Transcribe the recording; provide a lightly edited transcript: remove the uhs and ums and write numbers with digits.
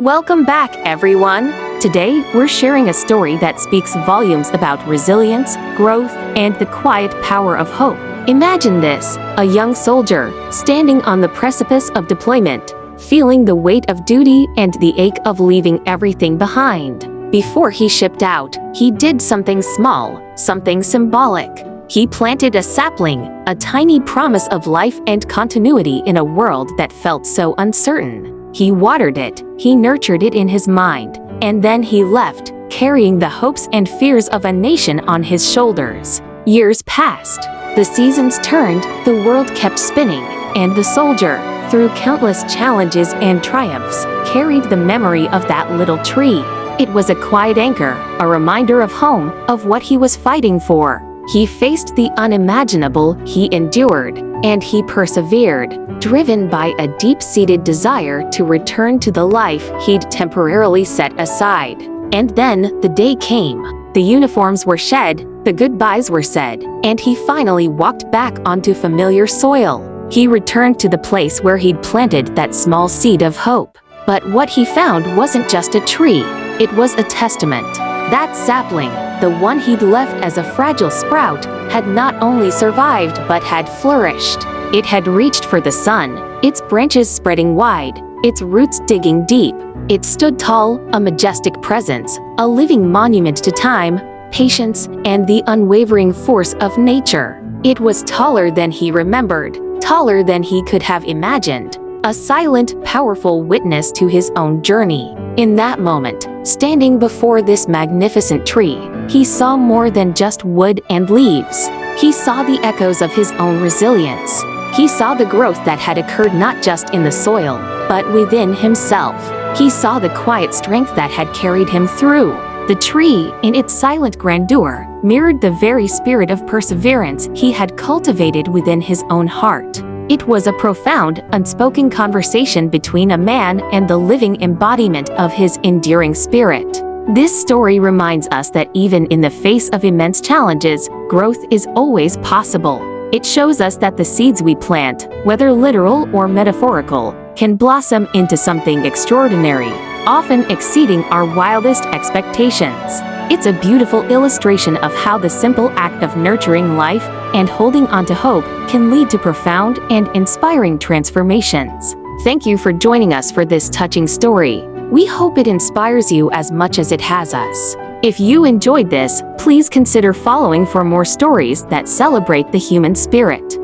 Welcome back, everyone! Today, we're sharing a story that speaks volumes about resilience, growth, and the quiet power of hope. Imagine this, a young soldier, standing on the precipice of deployment, feeling the weight of duty and the ache of leaving everything behind. Before he shipped out, he did something small, something symbolic. He planted a sapling, a tiny promise of life and continuity in a world that felt so uncertain. He watered it, he nurtured it in his mind, and then he left, carrying the hopes and fears of a nation on his shoulders. Years passed. The seasons turned, the world kept spinning, and the soldier, through countless challenges and triumphs, carried the memory of that little tree. It was a quiet anchor, a reminder of home, of what he was fighting for. He faced the unimaginable, he endured, and he persevered, driven by a deep-seated desire to return to the life he'd temporarily set aside. And then, the day came. The uniforms were shed, the goodbyes were said, and he finally walked back onto familiar soil. He returned to the place where he'd planted that small seed of hope. But what he found wasn't just a tree, it was a testament. That sapling, the one he'd left as a fragile sprout, had not only survived but had flourished. It had reached for the sun, its branches spreading wide, its roots digging deep. It stood tall, a majestic presence, a living monument to time, patience, and the unwavering force of nature. It was taller than he remembered, taller than he could have imagined. A silent, powerful witness to his own journey. In that moment, standing before this magnificent tree, he saw more than just wood and leaves. He saw the echoes of his own resilience. He saw the growth that had occurred not just in the soil, but within himself. He saw the quiet strength that had carried him through. The tree, in its silent grandeur, mirrored the very spirit of perseverance he had cultivated within his own heart. It was a profound, unspoken conversation between a man and the living embodiment of his enduring spirit. This story reminds us that even in the face of immense challenges, growth is always possible. It shows us that the seeds we plant, whether literal or metaphorical, can blossom into something extraordinary, often exceeding our wildest expectations. It's a beautiful illustration of how the simple act of nurturing life and holding on to hope can lead to profound and inspiring transformations. Thank you for joining us for this touching story. We hope it inspires you as much as it has us. If you enjoyed this, please consider following for more stories that celebrate the human spirit.